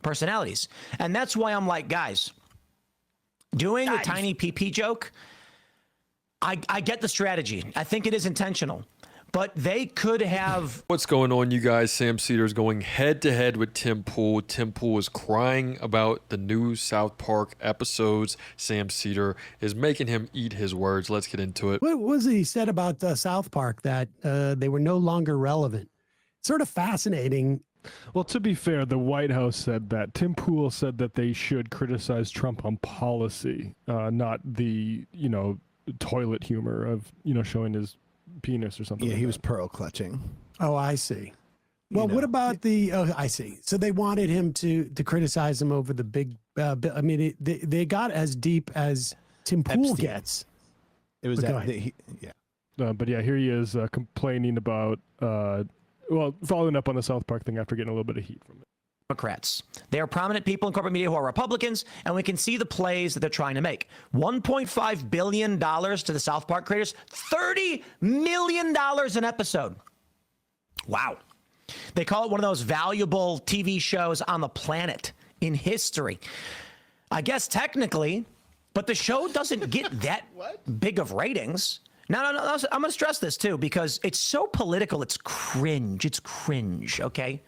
personalities. And that's why I'm like, guys, doing a tiny PP joke, I get the strategy. I think it is intentional. But they could have... What's going on, you guys? Sam Seder is going head-to-head with Tim Pool. Tim Pool is crying about the new South Park episodes. Sam Seder is making him eat his words. Let's get into it. What was he said about South Park, that they were no longer relevant? Sort of fascinating. Well, to be fair, the White House said that. Tim Pool said that they should criticize Trump on policy, not the, toilet humor of, showing his penis or something. Yeah, like he that. was pearl clutching. Oh, I see. Well, what about the? Oh, I see. So they wanted him to criticize him over the big. I mean, they got as deep as Tim Pool Epstein. gets. It was But yeah. But yeah, here he is complaining about, following up on the South Park thing after getting a little bit of heat from it. Democrats. They are prominent people in corporate media who are Republicans, and we can see the plays that they're trying to make. $1.5 billion to the South Park creators, $30 million an episode. Wow. They call it one of those valuable TV shows on the planet in history. I guess technically, but the show doesn't get that big of ratings. No. I'm going to stress this too, because it's so political. It's cringe. It's cringe. Okay.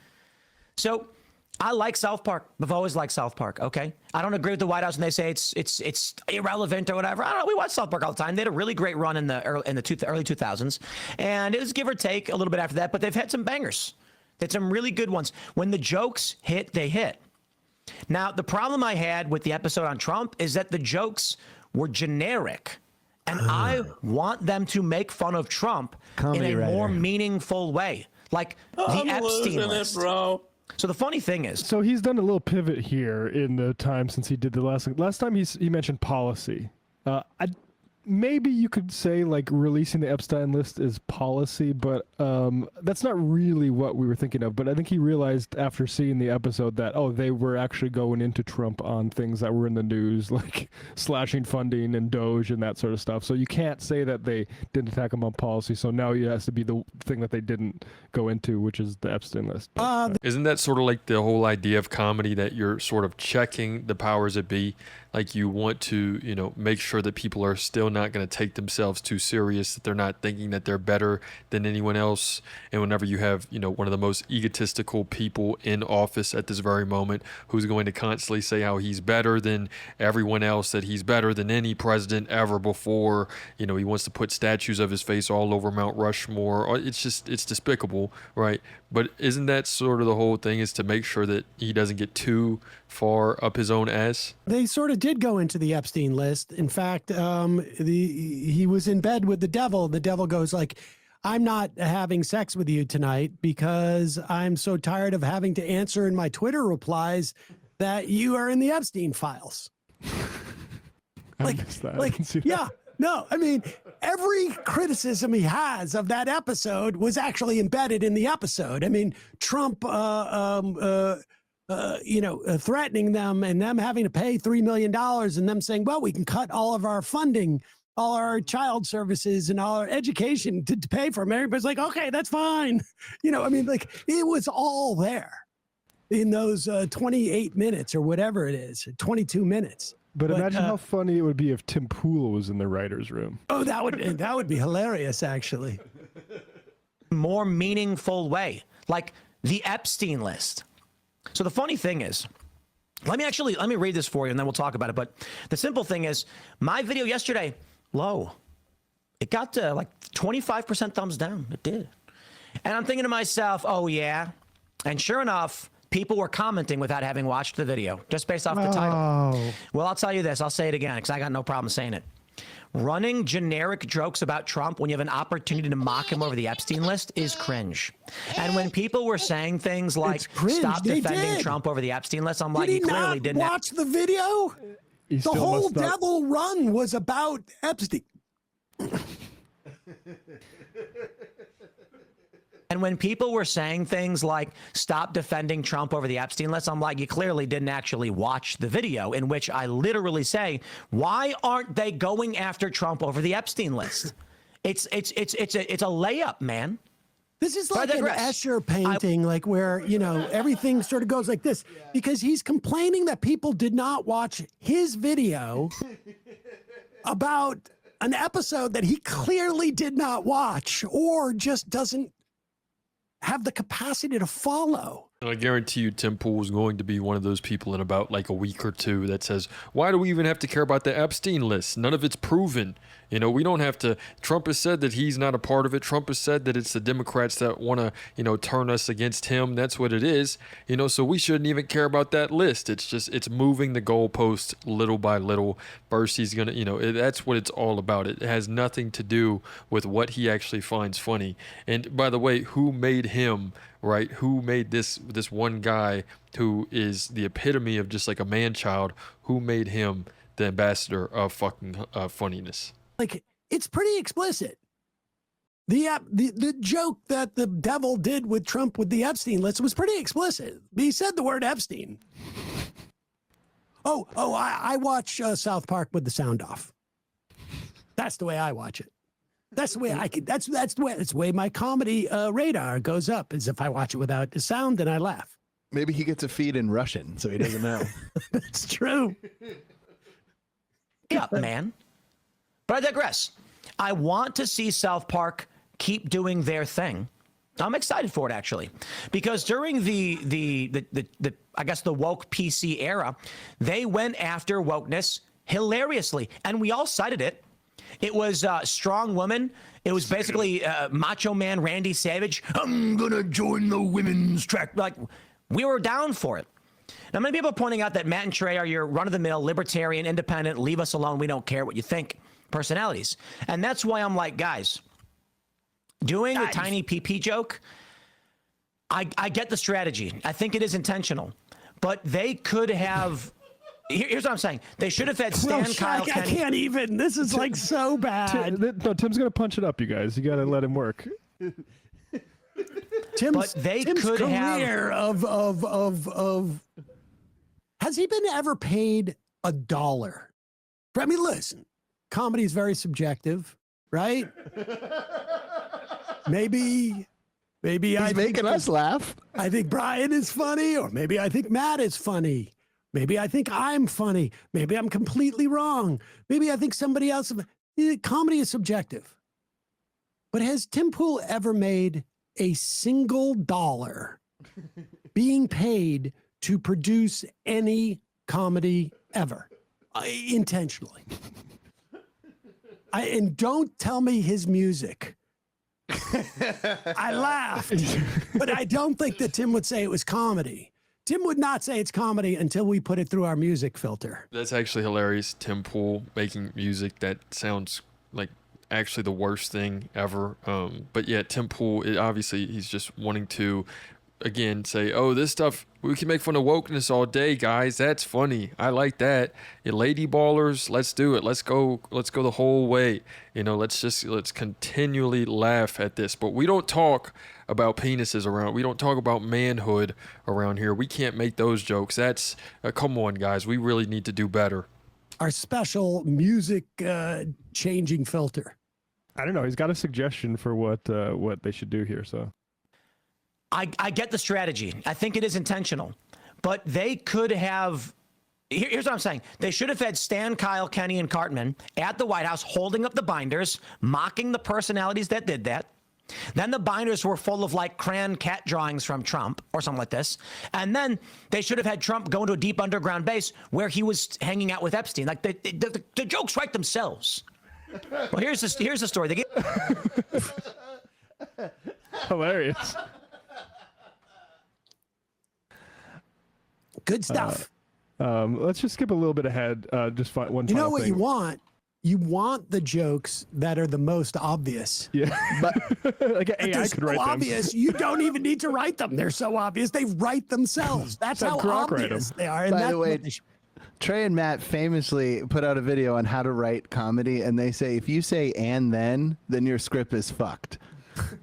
So I like South Park. I've always liked South Park. Okay. I don't agree with the White House when they say it's irrelevant or whatever. I don't know. We watch South Park all the time. They had a really great run in the early 2000s, and it was give or take a little bit after that. But they've had some bangers. They had some really good ones. When the jokes hit, they hit. Now the problem I had with the episode on Trump is that the jokes were generic, and I want them to make fun of Trump Comedy in a more writer. meaningful way, like the Epstein list. bro. So the funny thing is, So he's done a little pivot here in the time since he did the last time he mentioned policy. Maybe you could say like releasing the Epstein list is policy, but that's not really what we were thinking of. But I think he realized after seeing the episode that, they were actually going into Trump on things that were in the news, like slashing funding and Doge and that sort of stuff. So you can't say that they didn't attack him on policy. So now it has to be the thing that they didn't go into, which is the Epstein list. Isn't that sort of like the whole idea of comedy, that you're sort of checking the powers that be? Like you want to, make sure that people are still not going to take themselves too serious, that they're not thinking that they're better than anyone else. And whenever you have, one of the most egotistical people in office at this very moment, who's going to constantly say how he's better than everyone else, that he's better than any president ever before, he wants to put statues of his face all over Mount Rushmore. It's despicable, right? But isn't that sort of the whole thing, is to make sure that he doesn't get too far up his own ass? They sort of did go into the Epstein list. In fact, he was in bed with the devil. The devil goes like, I'm not having sex with you tonight because I'm so tired of having to answer in my Twitter replies that you are in the Epstein files. I missed that. I didn't see that. Yeah. No, I mean, every criticism he has of that episode was actually embedded in the episode. I mean, Trump, threatening them and them having to pay $3 million and them saying, well, we can cut all of our funding, all our child services and all our education to pay for them. Everybody's like, okay, that's fine. It was all there in those 28 minutes or whatever it is, 22 minutes. But imagine how funny it would be if Tim Pool was in the writer's room. Oh, that would be hilarious, actually. more meaningful way, like the Epstein list. So the funny thing is, let me read this for you and then we'll talk about it. But the simple thing is, my video yesterday, low. It got to like 25% thumbs down. It did. And I'm thinking to myself, oh yeah. And sure enough, people were commenting without having watched the video, just based off the title. Well, I'll tell you this. I'll say it again because I got no problem saying it. Running generic jokes about Trump when you have an opportunity to mock him over the Epstein list is cringe. And when people were saying things like, stop defending Trump over the Epstein list, I'm like, you clearly didn't watch the video. The whole devil run was about Epstein. And when people were saying things like, stop defending Trump over the Epstein list, I'm like, you clearly didn't actually watch the video, in which I literally say, why aren't they going after Trump over the Epstein list? It's a layup, man. This is But I like an digress. Escher painting, like where, everything sort of goes like this, because he's complaining that people did not watch his video about an episode that he clearly did not watch or just doesn't have the capacity to follow. I guarantee you Tim Pool is going to be one of those people in about like a week or two that says, why do we even have to care about the Epstein list? None of it's proven. We don't have to. Trump has said that he's not a part of it. Trump has said that it's the Democrats that want to, turn us against him. That's what it is. So we shouldn't even care about that list. It's moving the goalpost little by little. First, he's going to, that's what it's all about. It has nothing to do with what he actually finds funny. And by the way, who made him? Right? Who made this one guy who is the epitome of just like a man-child? Who made him the ambassador of fucking funniness? Like, it's pretty explicit. The joke that the devil did with Trump with the Epstein list was pretty explicit. He said the word Epstein. I watch South Park with the sound off. That's the way I watch it. That's the way I can. That's the way my comedy radar goes up. Is if I watch it without the sound, then I laugh. Maybe he gets a feed in Russian, so he doesn't know. That's true. Yeah, man. But I digress. I want to see South Park keep doing their thing. I'm excited for it, actually, because during the I guess the woke PC era, they went after wokeness hilariously, and we all cited it. It was Strong Woman. It was basically Macho Man Randy Savage. I'm gonna join the women's track. Like, we were down for it. Now, many people are pointing out that Matt and Trey are your run-of-the-mill libertarian, independent, leave us alone, we don't care what you think personalities. And that's why I'm like, guys, doing a tiny PP joke, I get the strategy. I think it is intentional. But they could have... Here's what I'm saying. They should have had Stan Kyle Kenny. I can't even. This is like so bad. Tim's going to punch it up, you guys. You got to let him work. Tim's could career have... of has he been ever paid $1? I mean, listen, comedy is very subjective, right? Maybe He's making us laugh. I think Brian is funny, or maybe I think Matt is funny. Maybe I think I'm funny. Maybe I'm completely wrong. Maybe I think somebody else. Comedy is subjective. But has Tim Pool ever made a single dollar being paid to produce any comedy ever? Intentionally. And don't tell me his music. I laughed, but I don't think that Tim would say it was comedy. Tim would not say it's comedy until we put it through our music filter. That's actually hilarious. Tim Pool making music that sounds like actually the worst thing ever. But yeah, Tim Pool, obviously he's just wanting to, again, say, oh, this stuff, we can make fun of wokeness all day, guys. That's funny. I like that. Lady ballers, let's do it. Let's go the whole way. Let's continually laugh at this. But we don't talk about penises around. We don't talk about manhood around here. We can't make those jokes. That's come on, guys. We really need to do better. Our special music changing filter. I don't know. He's got a suggestion for what they should do here. So I get the strategy. I think it is intentional, but they could have. Here's what I'm saying. They should have had Stan, Kyle, Kenny, and Cartman at the White House holding up the binders, mocking the personalities that did that. Then the binders were full of like crayon cat drawings from Trump or something like this. And then they should have had Trump go into a deep underground base where he was hanging out with Epstein. Like the jokes write themselves. Well, here's the story. They hilarious. Good stuff. Let's just skip a little bit ahead. Just one. You know what thing. you want? You want the jokes that are the most obvious. Yeah, but like AI could write them. Obvious. You don't even need to write them. They're so obvious. They write themselves. That's how obvious they are. And by the way, Trey and Matt famously put out a video on how to write comedy, and they say if you say "and then your script is fucked."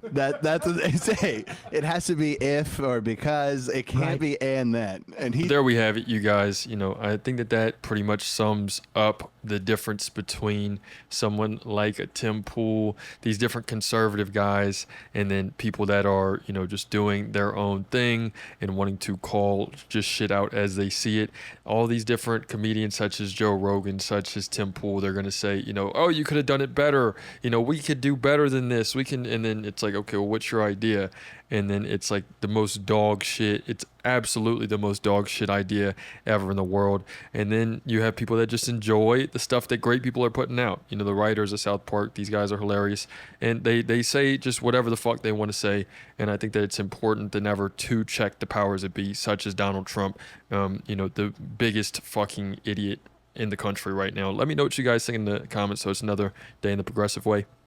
That's what they say. It has to be if or because. It can't Right. be and then. And he There we have it, you guys. I think that pretty much sums up the difference between someone like a Tim Pool, these different conservative guys, and then people that are, just doing their own thing and wanting to call just shit out as they see it. All these different comedians, such as Joe Rogan, such as Tim Pool, they're going to say, oh, you could have done it better. We could do better than this. We can, and then it's like, okay, well, what's your idea? And then it's like the most dog shit. It's absolutely the most dog shit idea ever in the world. And then you have people that just enjoy the stuff that great people are putting out. The writers of South Park, these guys are hilarious. And they say just whatever the fuck they want to say. And I think that it's important than ever to check the powers that be, such as Donald Trump, the biggest fucking idiot in the country right now. Let me know what you guys think in the comments. So it's another day in the progressive way.